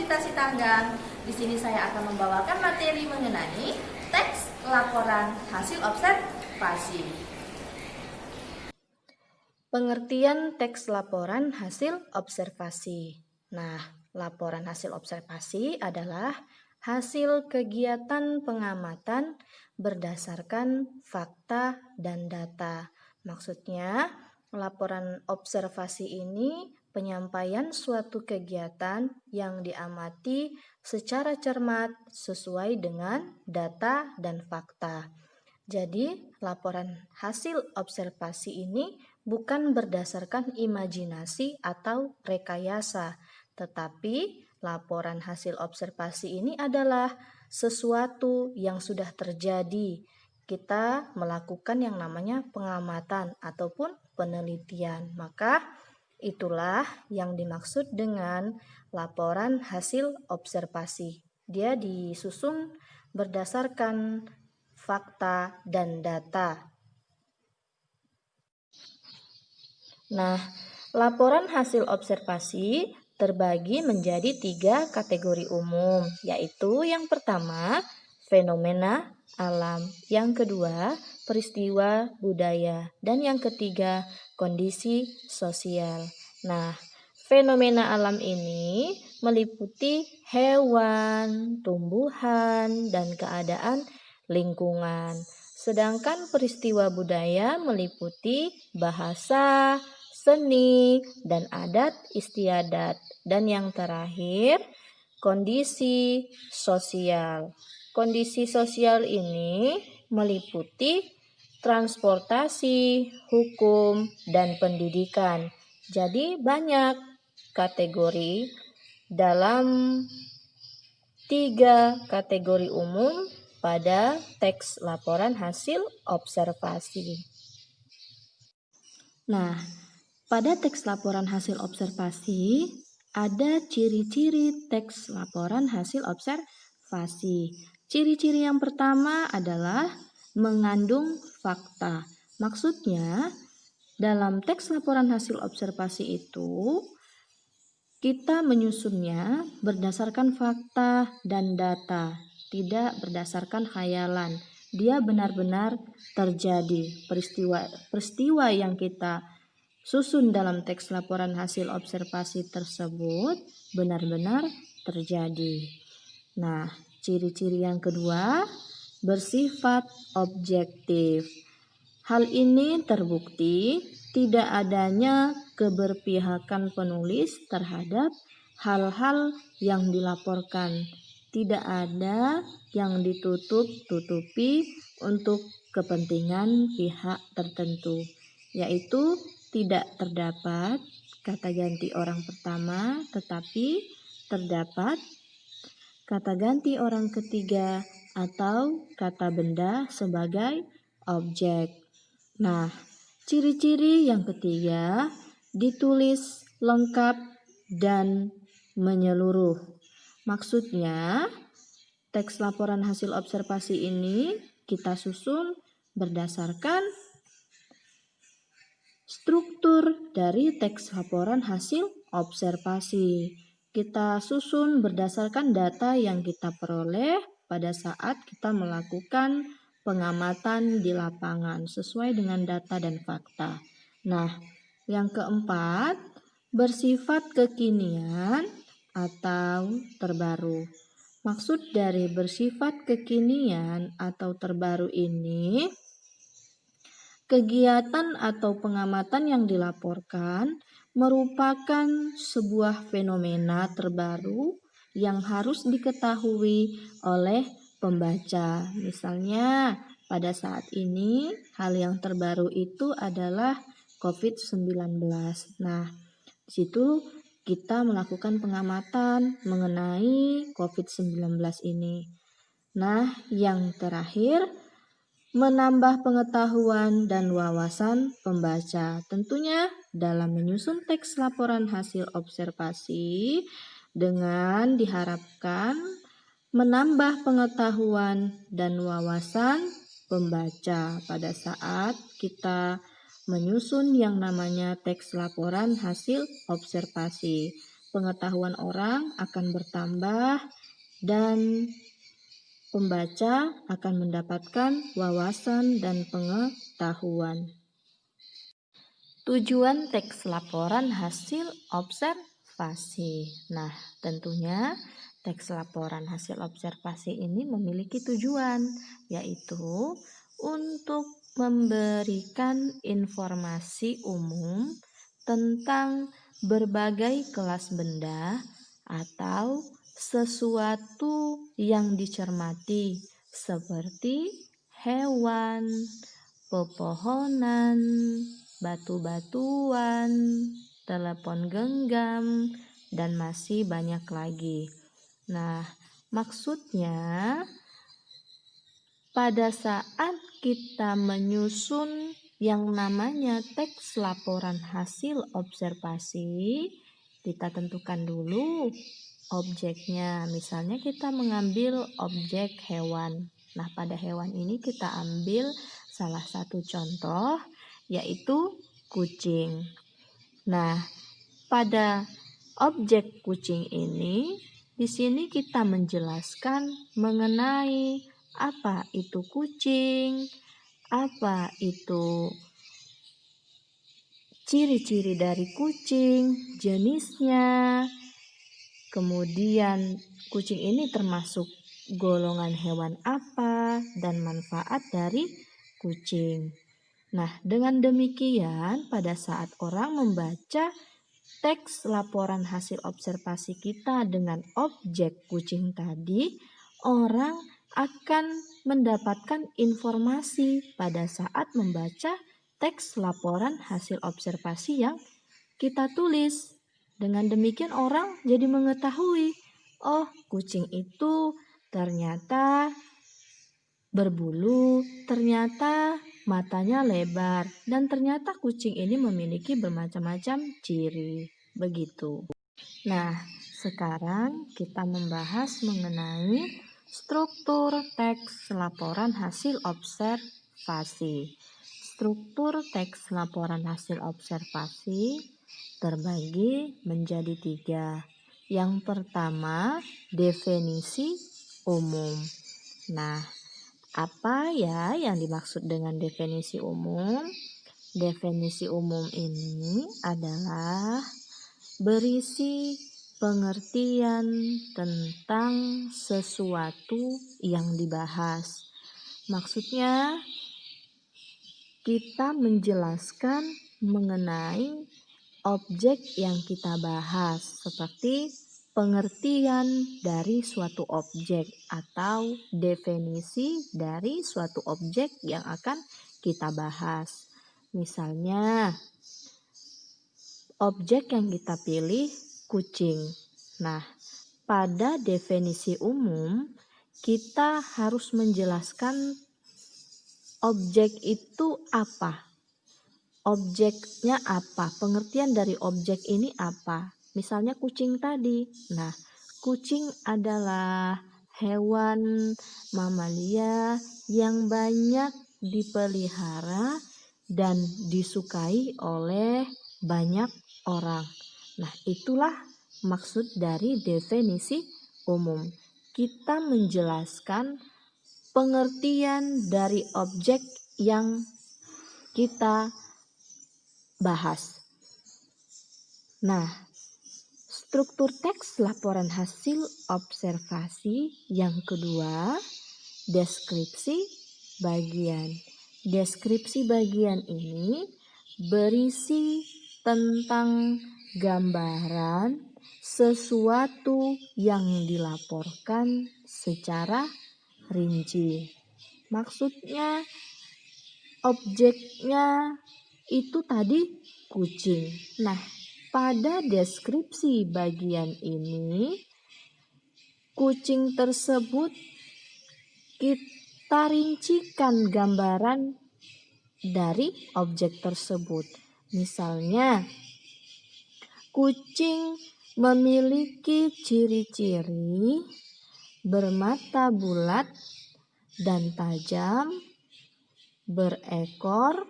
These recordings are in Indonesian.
Universitas Sitanggang. Di sini saya akan membawakan materi mengenai teks laporan hasil observasi. Pengertian teks laporan hasil observasi. Nah, laporan hasil observasi adalah hasil kegiatan pengamatan berdasarkan fakta dan data. Maksudnya, laporan observasi ini penyampaian suatu kegiatan yang diamati secara cermat sesuai dengan data dan fakta. Jadi, laporan hasil observasi ini bukan berdasarkan imajinasi atau rekayasa, tetapi laporan hasil observasi ini adalah sesuatu yang sudah terjadi. Kita melakukan yang namanya pengamatan ataupun penelitian. Maka itulah yang dimaksud dengan laporan hasil observasi. Dia disusun berdasarkan fakta dan data. Nah, laporan hasil observasi terbagi menjadi 3 kategori umum, yaitu yang pertama, fenomena alam, yang kedua, peristiwa budaya, dan yang ketiga, kondisi sosial. Nah, fenomena alam ini meliputi hewan, tumbuhan, dan keadaan lingkungan. Sedangkan peristiwa budaya meliputi bahasa, seni, dan adat istiadat. Dan yang terakhir, kondisi sosial. Kondisi sosial ini meliputi transportasi, hukum, dan pendidikan. Jadi banyak kategori dalam 3 kategori umum pada teks laporan hasil observasi. Nah, pada teks laporan hasil observasi ada ciri-ciri teks laporan hasil observasi. Ciri-ciri yang pertama adalah mengandung fakta. Maksudnya, dalam teks laporan hasil observasi itu kita menyusunnya berdasarkan fakta dan data, tidak berdasarkan khayalan. Dia benar-benar terjadi. Peristiwa yang kita susun dalam teks laporan hasil observasi tersebut benar-benar terjadi. Nah, ciri-ciri yang kedua, bersifat objektif. Hal ini terbukti tidak adanya keberpihakan penulis terhadap hal-hal yang dilaporkan. Tidak ada yang ditutup-tutupi untuk kepentingan pihak tertentu, yaitu tidak terdapat kata ganti orang pertama, tetapi terdapat kata ganti orang ketiga atau kata benda sebagai objek. Nah, ciri-ciri yang ketiga, ditulis lengkap dan menyeluruh. Maksudnya, teks laporan hasil observasi ini kita susun berdasarkan struktur dari teks laporan hasil observasi. Kita susun berdasarkan data yang kita peroleh pada saat kita melakukan pengamatan di lapangan sesuai dengan data dan fakta. Nah, yang keempat, bersifat kekinian atau terbaru. Maksud dari bersifat kekinian atau terbaru ini, kegiatan atau pengamatan yang dilaporkan merupakan sebuah fenomena terbaru yang harus diketahui oleh pembaca. Misalnya, pada saat ini hal yang terbaru itu adalah COVID-19. Nah, di situ kita melakukan pengamatan mengenai COVID-19 ini. Nah, yang terakhir, menambah pengetahuan dan wawasan pembaca. Tentunya dalam menyusun teks laporan hasil observasi dengan diharapkan menambah pengetahuan dan wawasan pembaca pada saat kita menyusun yang namanya teks laporan hasil observasi. pengetahuan orang akan bertambah dan pembaca akan mendapatkan wawasan dan pengetahuan. Tujuan teks laporan hasil observasi. Nah, tentunya teks laporan hasil observasi ini memiliki tujuan, yaitu untuk memberikan informasi umum tentang berbagai kelas benda atau sesuatu yang dicermati seperti hewan, pepohonan, batu-batuan, telepon genggam, dan masih banyak lagi. Nah, maksudnya pada saat kita menyusun yang namanya teks laporan hasil observasi, kita tentukan dulu objeknya. Misalnya kita mengambil objek hewan. Nah, pada hewan ini kita ambil salah satu contoh, yaitu kucing. Nah, pada objek kucing ini, di sini kita menjelaskan mengenai apa itu kucing, apa itu ciri-ciri dari kucing, jenisnya, kemudian kucing ini termasuk golongan hewan apa, dan manfaat dari kucing. Nah, dengan demikian pada saat orang membaca teks laporan hasil observasi kita dengan objek kucing tadi, orang akan mendapatkan informasi pada saat membaca teks laporan hasil observasi yang kita tulis. Dengan demikian orang jadi mengetahui, oh, kucing itu ternyata berbulu, ternyata matanya lebar, dan ternyata kucing ini memiliki bermacam-macam ciri. Begitu. Nah, sekarang kita membahas mengenai struktur teks laporan hasil observasi. Struktur teks laporan hasil observasi terbagi menjadi 3. Yang pertama, definisi umum. Nah, apa ya yang dimaksud dengan definisi umum? Definisi umum ini adalah berisi pengertian tentang sesuatu yang dibahas. Maksudnya, kita menjelaskan mengenai objek yang kita bahas, seperti pengertian dari suatu objek atau definisi dari suatu objek yang akan kita bahas. Misalnya, objek yang kita pilih kucing. Nah, pada definisi umum, kita harus menjelaskan objek itu apa. Objeknya apa? Pengertian dari objek ini apa? Misalnya kucing tadi. Nah, kucing adalah hewan mamalia yang banyak dipelihara dan disukai oleh banyak orang. Nah, itulah maksud dari definisi umum. Kita menjelaskan pengertian dari objek yang kita bahas. Nah, struktur teks laporan hasil observasi yang kedua, deskripsi bagian. Deskripsi bagian ini berisi tentang gambaran sesuatu yang dilaporkan secara rinci. Maksudnya, objeknya itu tadi kucing. Nah, pada deskripsi bagian ini, kucing tersebut kita rincikan gambaran dari objek tersebut. Misalnya, kucing memiliki ciri-ciri bermata bulat dan tajam, berekor,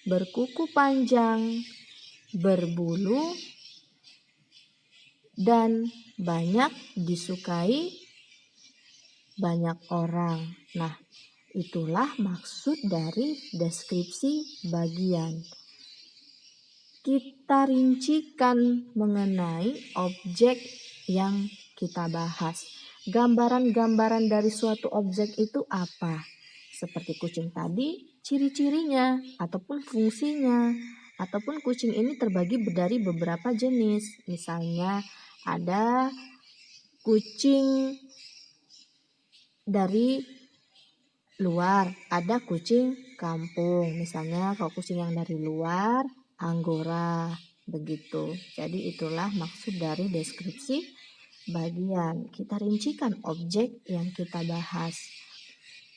berkuku panjang, berbulu, dan banyak disukai banyak orang. Nah, itulah maksud dari deskripsi bagian. Kita rincikan mengenai objek yang kita bahas. Gambaran-gambaran dari suatu objek itu apa? Seperti kucing tadi, ciri-cirinya ataupun fungsinya. Ataupun kucing ini terbagi dari beberapa jenis. Misalnya ada kucing dari luar, ada kucing kampung. Misalnya kalau kucing yang dari luar, Anggora, begitu. Jadi itulah maksud dari deskripsi bagian. Kita rincikan objek yang kita bahas.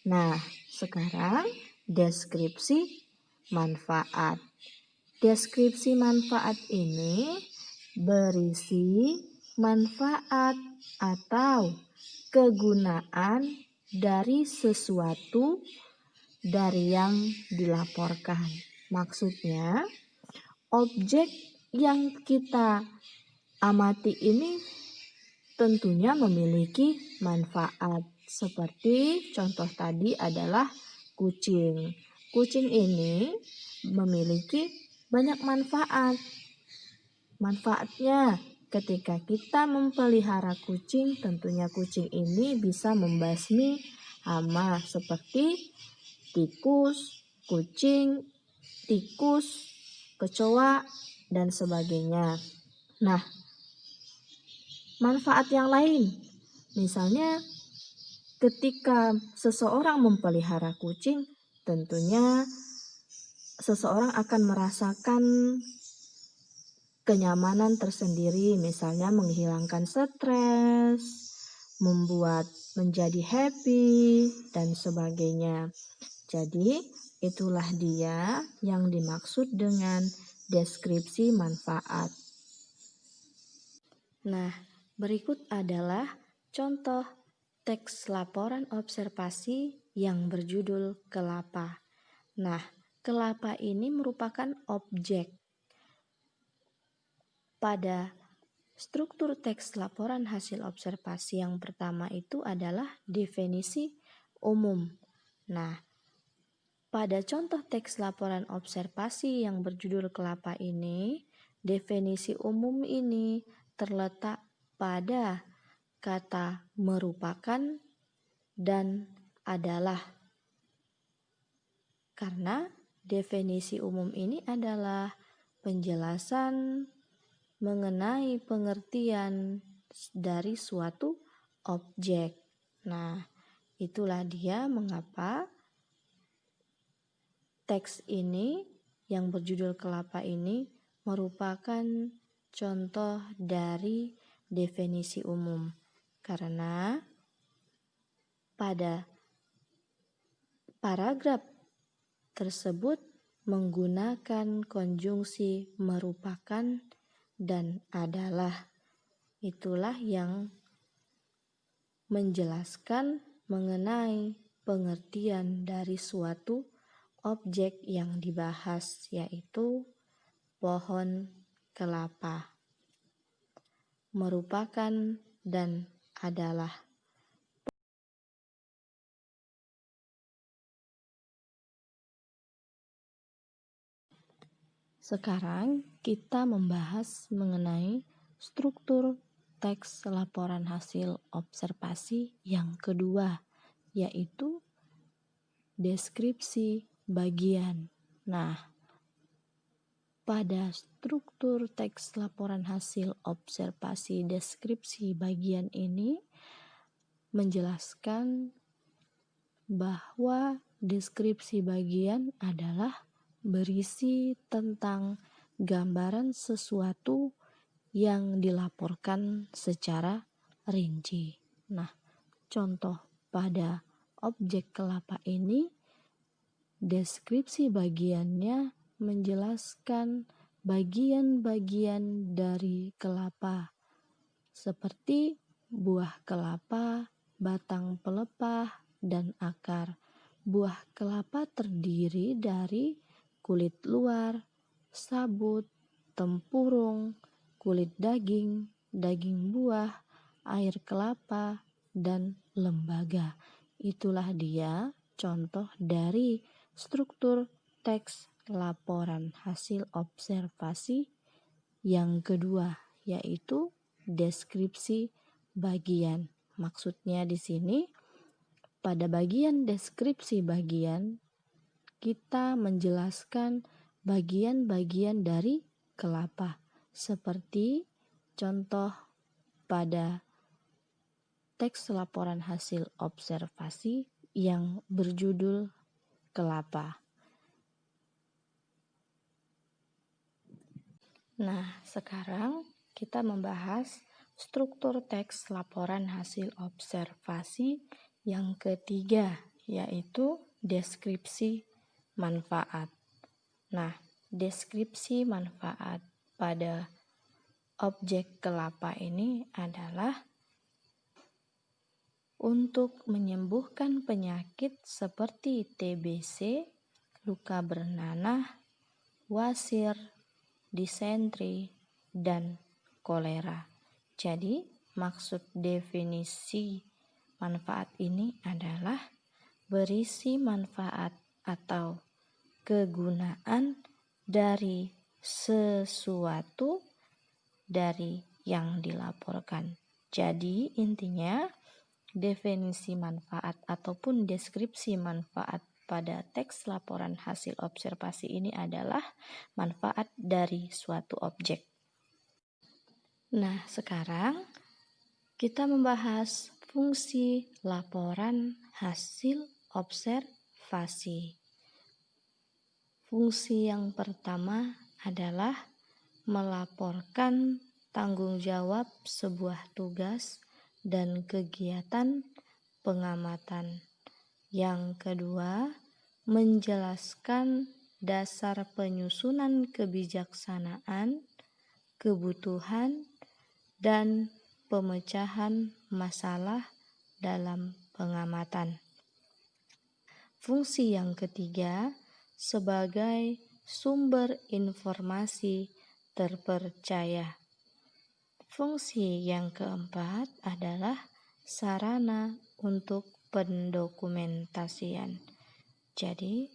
Nah, sekarang deskripsi manfaat. Deskripsi manfaat ini berisi manfaat atau kegunaan dari sesuatu dari yang dilaporkan. Maksudnya, objek yang kita amati ini tentunya memiliki manfaat. Seperti contoh tadi adalah kucing. Kucing ini memiliki banyak manfaat. Manfaatnya ketika kita memelihara kucing, tentunya kucing ini bisa membasmi hama seperti tikus, kucing, tikus, kecoa, dan sebagainya. Nah, manfaat yang lain, misalnya ketika seseorang memelihara kucing, tentunya seseorang akan merasakan kenyamanan tersendiri, misalnya menghilangkan stres, membuat menjadi happy, dan sebagainya. Jadi, itulah dia yang dimaksud dengan deskripsi manfaat. Nah, berikut adalah contoh teks laporan observasi yang berjudul kelapa. Nah, kelapa ini merupakan objek. Pada struktur teks laporan hasil observasi yang pertama itu adalah definisi umum. Nah, pada contoh teks laporan observasi yang berjudul kelapa ini, definisi umum ini terletak pada kata merupakan dan adalah. Karena definisi umum ini adalah penjelasan mengenai pengertian dari suatu objek. Nah, itulah dia mengapa teks ini yang berjudul kelapa ini merupakan contoh dari definisi umum. Karena pada paragraf tersebut menggunakan konjungsi merupakan dan adalah. Itulah yang menjelaskan mengenai pengertian dari suatu objek yang dibahas, yaitu pohon kelapa. Merupakan dan adalah. Sekarang kita membahas mengenai struktur teks laporan hasil observasi yang kedua, yaitu deskripsi bagian. Nah, pada struktur teks laporan hasil observasi deskripsi bagian ini menjelaskan bahwa deskripsi bagian adalah berisi tentang gambaran sesuatu yang dilaporkan secara rinci. Nah, contoh pada objek kelapa ini, deskripsi bagiannya menjelaskan bagian-bagian dari kelapa, seperti buah kelapa, batang pelepah, dan akar. Buah kelapa terdiri dari kulit luar, sabut, tempurung, kulit daging, daging air kelapa, dan lembaga. Itulah dia contoh dari struktur teks laporan hasil observasi yang kedua, yaitu deskripsi bagian. Maksudnya di sini, pada bagian deskripsi bagian, kita menjelaskan bagian-bagian dari kelapa, seperti contoh pada teks laporan hasil observasi yang berjudul kelapa. Nah, sekarang kita membahas struktur teks laporan hasil observasi yang ketiga, yaitu deskripsi manfaat. Nah, deskripsi manfaat pada objek kelapa ini adalah untuk menyembuhkan penyakit seperti TBC, luka bernanah, wasir, disentri, dan kolera. Jadi, maksud definisi manfaat ini adalah berisi manfaat atau kegunaan dari sesuatu dari yang dilaporkan. Jadi, intinya definisi manfaat ataupun deskripsi manfaat pada teks laporan hasil observasi ini adalah manfaat dari suatu objek. Nah, sekarang kita membahas fungsi laporan hasil observasi. Fungsi yang pertama adalah melaporkan tanggung jawab sebuah tugas dan kegiatan pengamatan. Yang kedua, menjelaskan dasar penyusunan kebijaksanaan, kebutuhan, dan pemecahan masalah dalam pengamatan. Fungsi yang ketiga, sebagai sumber informasi terpercaya. Fungsi yang keempat adalah sarana untuk pendokumentasian. Jadi,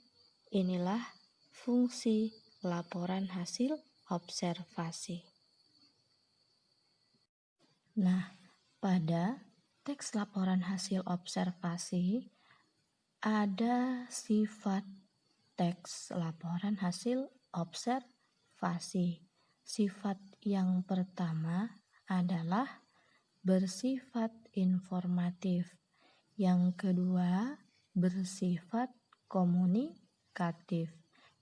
inilah fungsi laporan hasil observasi. Nah, pada teks laporan hasil observasi ada sifat teks laporan hasil observasi. Sifat yang pertama adalah bersifat informatif. Yang kedua, bersifat komunikatif.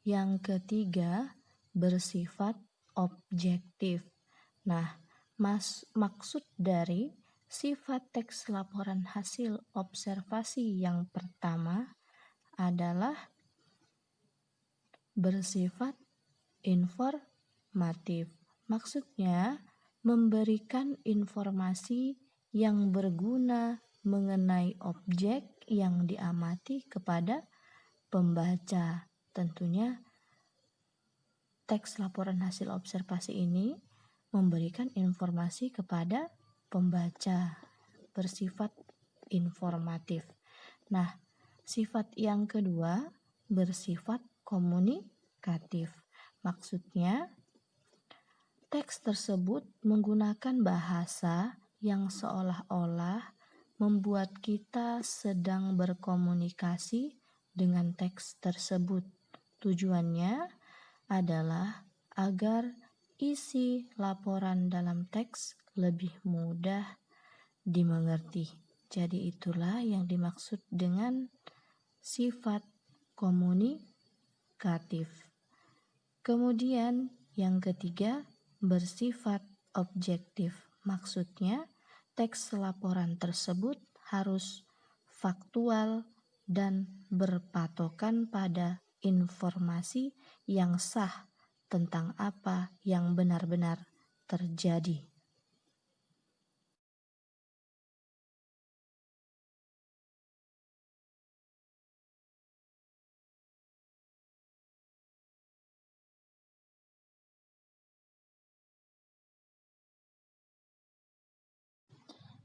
Yang ketiga, bersifat objektif. Nah, maksud dari sifat teks laporan hasil observasi yang pertama adalah bersifat informatif. Maksudnya, memberikan informasi yang berguna mengenai objek yang diamati kepada pembaca. Tentunya, teks laporan hasil observasi ini memberikan informasi kepada pembaca, bersifat informatif. Nah, sifat yang kedua bersifat komunikatif. Maksudnya, teks tersebut menggunakan bahasa yang seolah-olah membuat kita sedang berkomunikasi dengan teks tersebut. Tujuannya adalah agar isi laporan dalam teks lebih mudah dimengerti. Jadi itulah yang dimaksud dengan sifat komunikatif. Kemudian yang ketiga, bersifat objektif. Maksudnya, teks laporan tersebut harus faktual dan berpatokan pada informasi yang sah tentang apa yang benar-benar terjadi.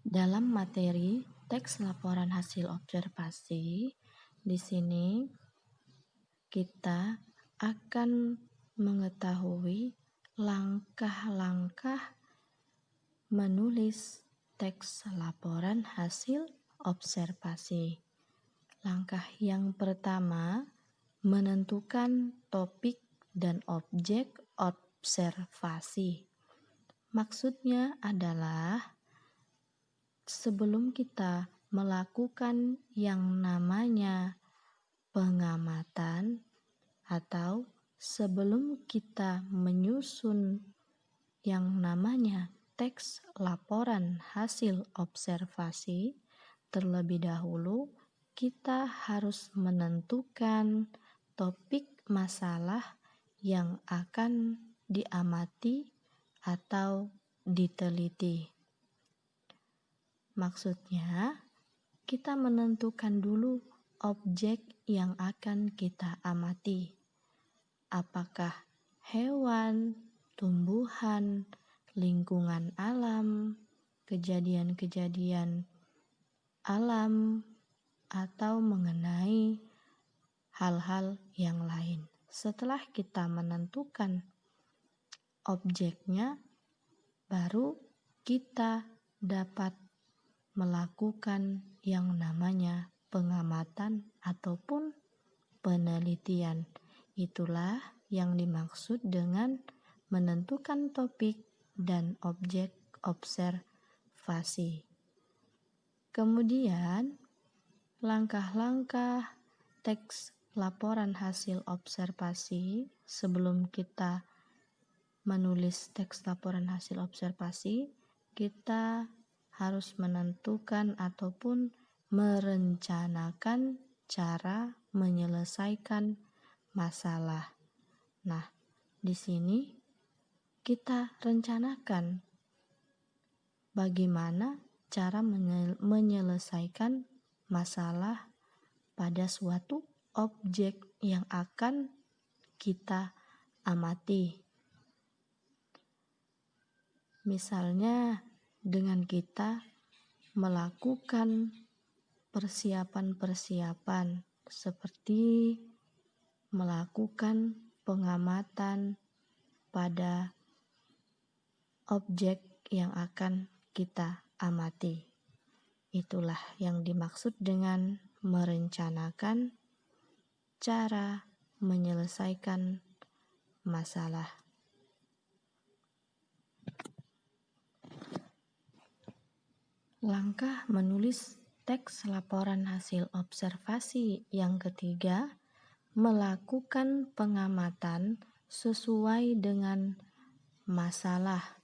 Dalam materi teks laporan hasil observasi, di sini kita akan mengetahui langkah-langkah menulis teks laporan hasil observasi. Langkah yang pertama, menentukan topik dan objek observasi. Maksudnya adalah sebelum kita melakukan yang namanya pengamatan atau sebelum kita menyusun yang namanya teks laporan hasil observasi, terlebih dahulu kita harus menentukan topik masalah yang akan diamati atau diteliti. Maksudnya, kita menentukan dulu objek yang akan kita amati. Apakah hewan, tumbuhan, lingkungan alam, kejadian-kejadian alam, atau mengenai hal-hal yang lain. Setelah kita menentukan objeknya, baru kita dapat melakukan yang namanya pengamatan ataupun penelitian. Itulah yang dimaksud dengan menentukan topik dan objek observasi. Kemudian, langkah-langkah teks laporan hasil observasi sebelum kita menulis teks laporan hasil observasi, kita harus menentukan ataupun merencanakan cara menyelesaikan masalah. Nah, di sini kita rencanakan bagaimana cara menyelesaikan masalah pada suatu objek yang akan kita amati. Misalnya dengan kita melakukan persiapan-persiapan seperti melakukan pengamatan pada objek yang akan kita amati. Itulah yang dimaksud dengan merencanakan cara menyelesaikan masalah. Langkah menulis teks laporan hasil observasi yang ketiga, melakukan pengamatan sesuai dengan masalah.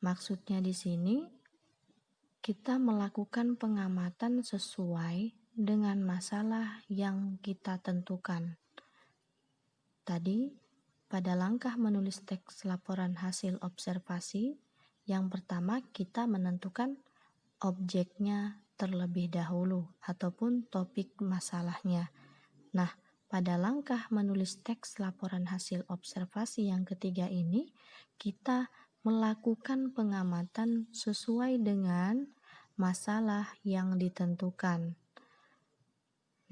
Maksudnya di sini kita melakukan pengamatan sesuai dengan masalah yang kita tentukan. Tadi pada langkah menulis teks laporan hasil observasi, yang pertama kita menentukan objeknya terlebih dahulu ataupun topik masalahnya. Nah, pada langkah menulis teks laporan hasil observasi yang ketiga ini, kita melakukan pengamatan sesuai dengan masalah yang ditentukan.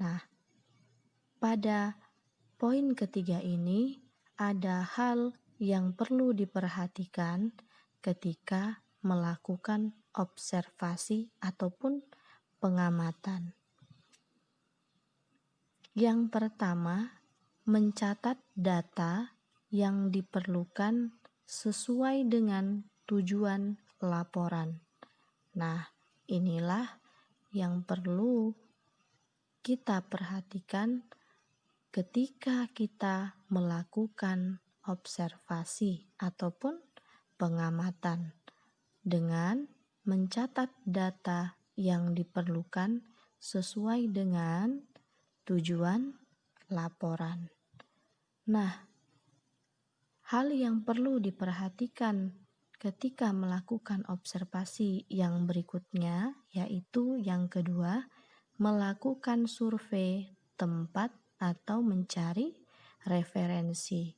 Nah, pada poin ketiga ini ada hal yang perlu diperhatikan ketika melakukan observasi ataupun pengamatan. Yang pertama, mencatat data yang diperlukan sesuai dengan tujuan laporan. Nah, inilah yang perlu kita perhatikan ketika kita melakukan observasi ataupun pengamatan dengan mencatat data yang diperlukan sesuai dengan tujuan laporan. Nah, hal yang perlu diperhatikan ketika melakukan observasi yang berikutnya yaitu yang kedua, melakukan survei tempat atau mencari referensi.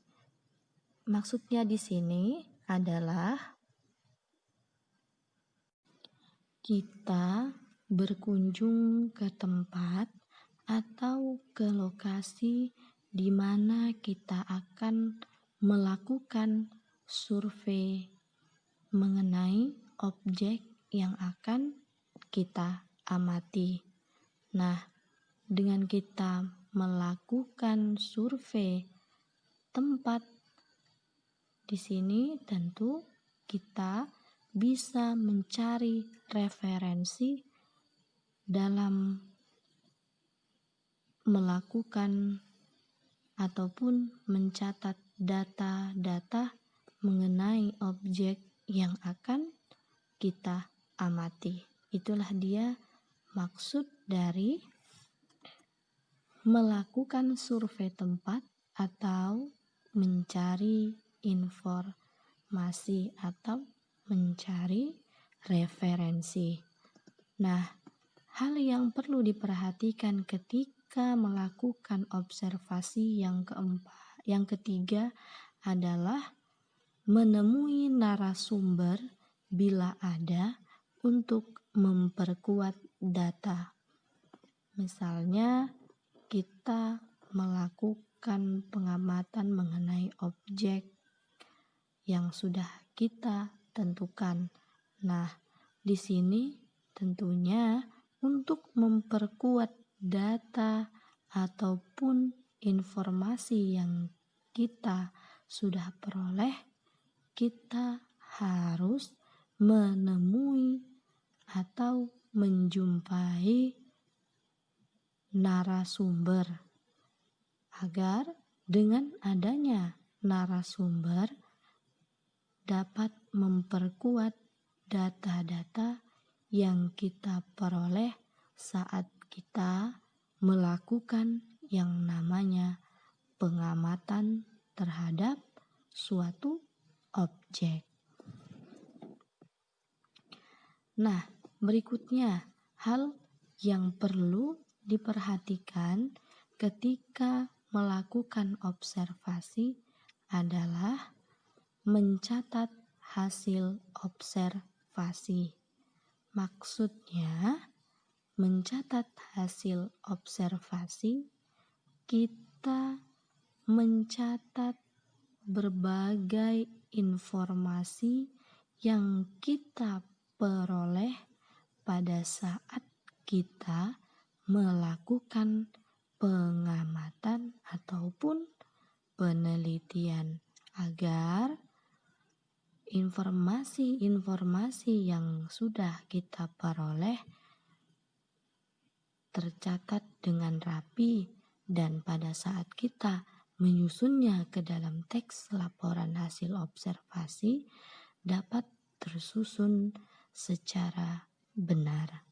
Maksudnya di sini adalah kita berkunjung ke tempat atau ke lokasi di mana kita akan melakukan survei mengenai objek yang akan kita amati. Nah, dengan kita melakukan survei tempat di sini tentu kita bisa mencari referensi dalam melakukan ataupun mencatat data-data mengenai objek yang akan kita amati. Itulah dia maksud dari melakukan survei tempat atau mencari informasi atau mencari referensi. Nah, hal yang perlu diperhatikan ketika melakukan observasi yang ketiga adalah menemui narasumber bila ada untuk memperkuat data. Misalnya, kita melakukan pengamatan mengenai objek yang sudah kita tentukan. Nah, di sini tentunya untuk memperkuat data ataupun informasi yang kita sudah peroleh, kita harus menemui atau menjumpai narasumber agar dengan adanya narasumber dapat memperkuat data-data yang kita peroleh saat kita melakukan yang namanya pengamatan terhadap suatu objek. Nah, berikutnya hal yang perlu diperhatikan ketika melakukan observasi adalah mencatat hasil observasi. Maksudnya, mencatat hasil observasi, kita mencatat berbagai informasi yang kita peroleh pada saat kita melakukan pengamatan ataupun penelitian agar informasi-informasi yang sudah kita peroleh tercatat dengan rapi dan pada saat kita menyusunnya ke dalam teks laporan hasil observasi dapat tersusun secara benar.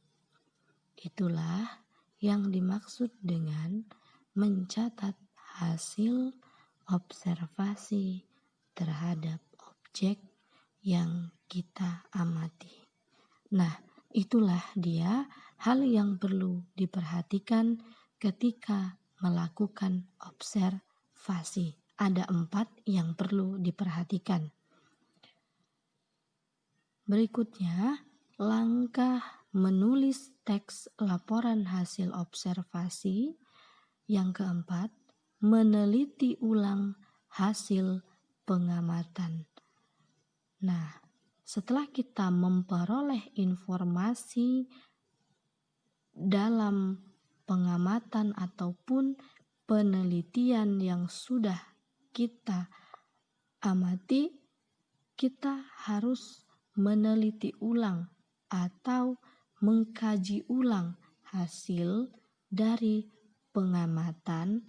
Itulah yang dimaksud dengan mencatat hasil observasi terhadap objek yang kita amati. Nah, itulah dia hal yang perlu diperhatikan ketika melakukan observasi. Ada 4 yang perlu diperhatikan. Berikutnya, langkah menulis teks laporan hasil observasi. Yang keempat, meneliti ulang hasil pengamatan. Nah, setelah kita memperoleh informasi dalam pengamatan ataupun penelitian yang sudah kita amati, kita harus meneliti ulang atau mengkaji ulang hasil dari pengamatan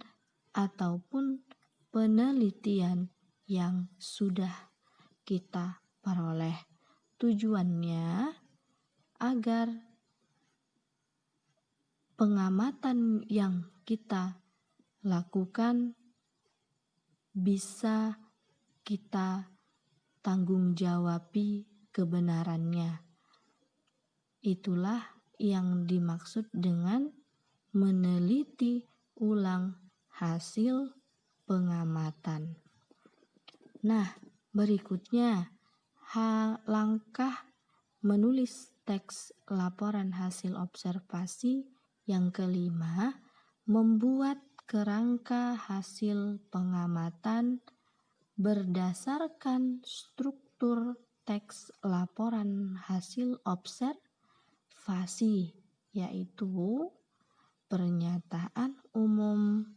ataupun penelitian yang sudah kita peroleh. Tujuannya agar pengamatan yang kita lakukan bisa kita tanggung jawabi kebenarannya. Itulah yang dimaksud dengan meneliti ulang hasil pengamatan. Nah, berikutnya langkah menulis teks laporan hasil observasi yang kelima, membuat kerangka hasil pengamatan berdasarkan struktur teks laporan hasil observasi, yaitu pernyataan umum,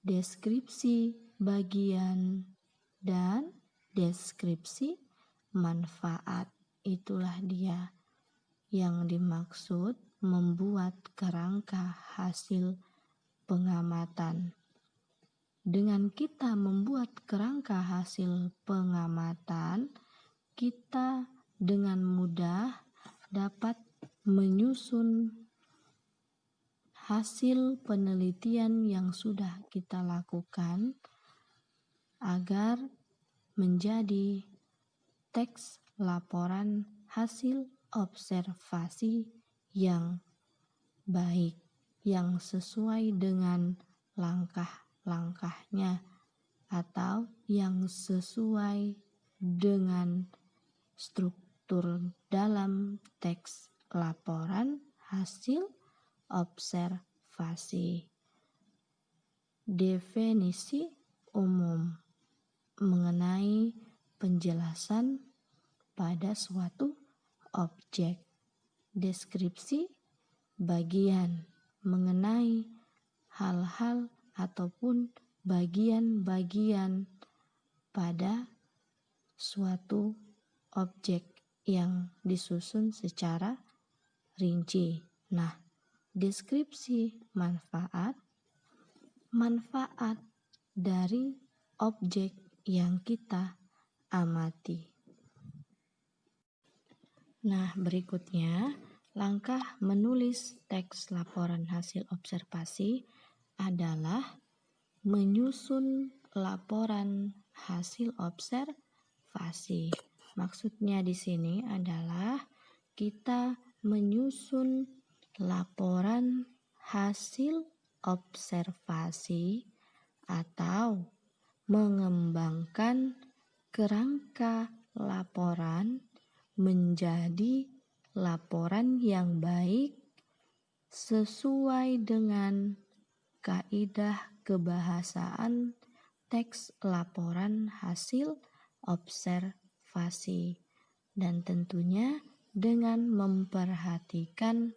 deskripsi bagian, dan deskripsi manfaat. Itulah dia yang dimaksud membuat kerangka hasil pengamatan. Dengan kita membuat kerangka hasil pengamatan, kita dengan mudah dapat menyusun hasil penelitian yang sudah kita lakukan agar menjadi teks laporan hasil observasi yang baik, yang sesuai dengan langkah-langkahnya atau yang sesuai dengan struktur dalam teks laporan hasil observasi. Definisi umum mengenai penjelasan pada suatu objek. Deskripsi bagian mengenai hal-hal ataupun bagian-bagian pada suatu objek yang disusun secara rinci. Nah, deskripsi manfaat dari objek yang kita amati. Nah, berikutnya langkah menulis teks laporan hasil observasi adalah menyusun laporan hasil observasi. Maksudnya di sini adalah kita menyusun laporan hasil observasi atau mengembangkan kerangka laporan menjadi laporan yang baik sesuai dengan kaidah kebahasaan teks laporan hasil observasi, dan tentunya dengan memperhatikan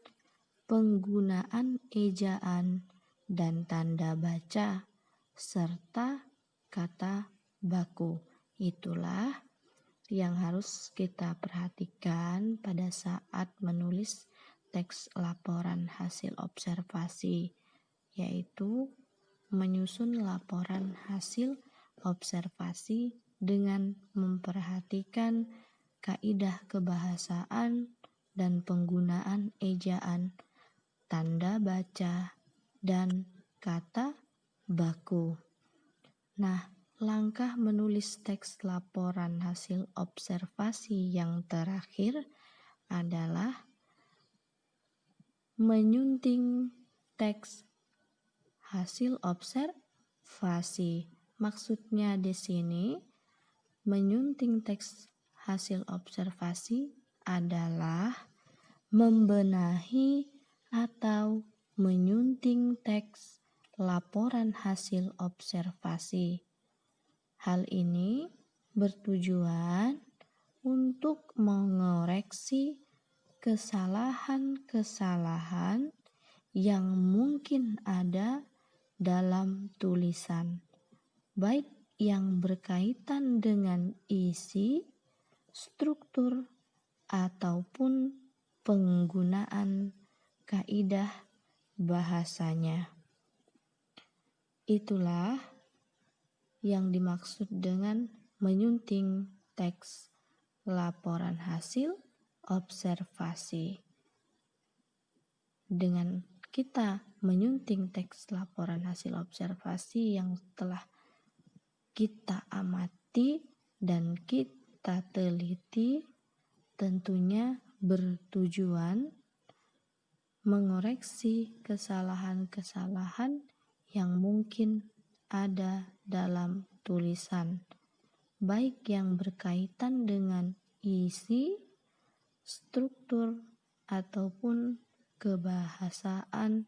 penggunaan ejaan dan tanda baca serta kata baku. Itulah yang harus kita perhatikan pada saat menulis teks laporan hasil observasi, yaitu menyusun laporan hasil observasi dengan memperhatikan kaidah kebahasaan dan penggunaan ejaan, tanda baca, dan kata baku. Nah, langkah menulis teks laporan hasil observasi yang terakhir adalah menyunting teks hasil observasi. Maksudnya di sini menyunting teks hasil observasi adalah membenahi atau menyunting teks laporan hasil observasi. Hal ini bertujuan untuk mengoreksi kesalahan-kesalahan yang mungkin ada dalam tulisan, baik yang berkaitan dengan isi, struktur, ataupun penggunaan kaidah bahasanya. Itulah yang dimaksud dengan menyunting teks laporan hasil observasi. Dengan kita menyunting teks laporan hasil observasi yang telah kita amati dan kita teliti, tentunya bertujuan mengoreksi kesalahan-kesalahan yang mungkin ada dalam tulisan, baik yang berkaitan dengan isi, struktur ataupun kebahasaan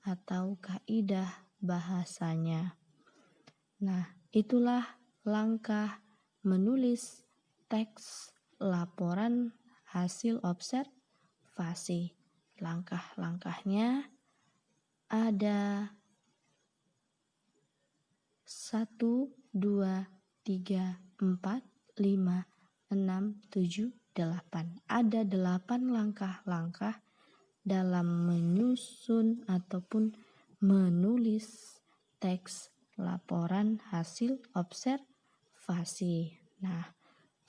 atau kaidah bahasanya. Nah, itulah langkah menulis teks laporan hasil observasi. Langkah-langkahnya ada 1, 2, 3, 4, 5, 6, 7, 8. Ada 8 langkah-langkah dalam menyusun ataupun menulis teks laporan hasil observasi. Nah,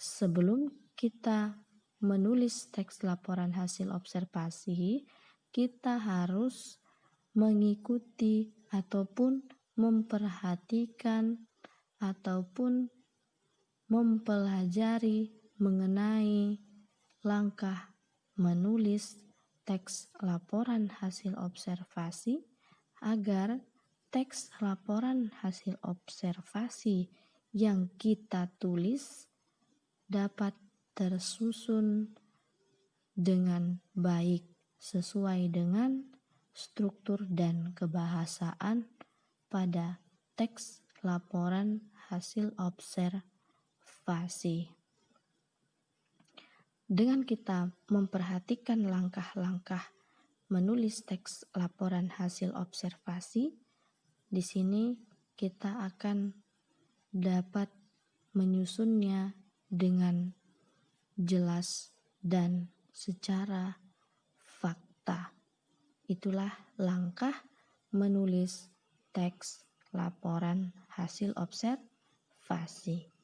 sebelum kita menulis teks laporan hasil observasi, kita harus mengikuti ataupun memperhatikan ataupun mempelajari mengenai langkah menulis teks laporan hasil observasi agar teks laporan hasil observasi yang kita tulis dapat tersusun dengan baik sesuai dengan struktur dan kebahasaan pada teks laporan hasil observasi. Dengan kita memperhatikan langkah-langkah menulis teks laporan hasil observasi, di sini kita akan dapat menyusunnya dengan jelas dan secara fakta. Itulah langkah menulis teks laporan hasil observasi.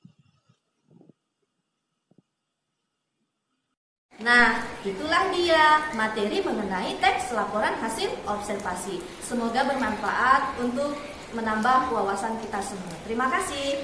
Nah, itulah dia materi mengenai teks laporan hasil observasi. Semoga bermanfaat untuk menambah wawasan kita semua. Terima kasih.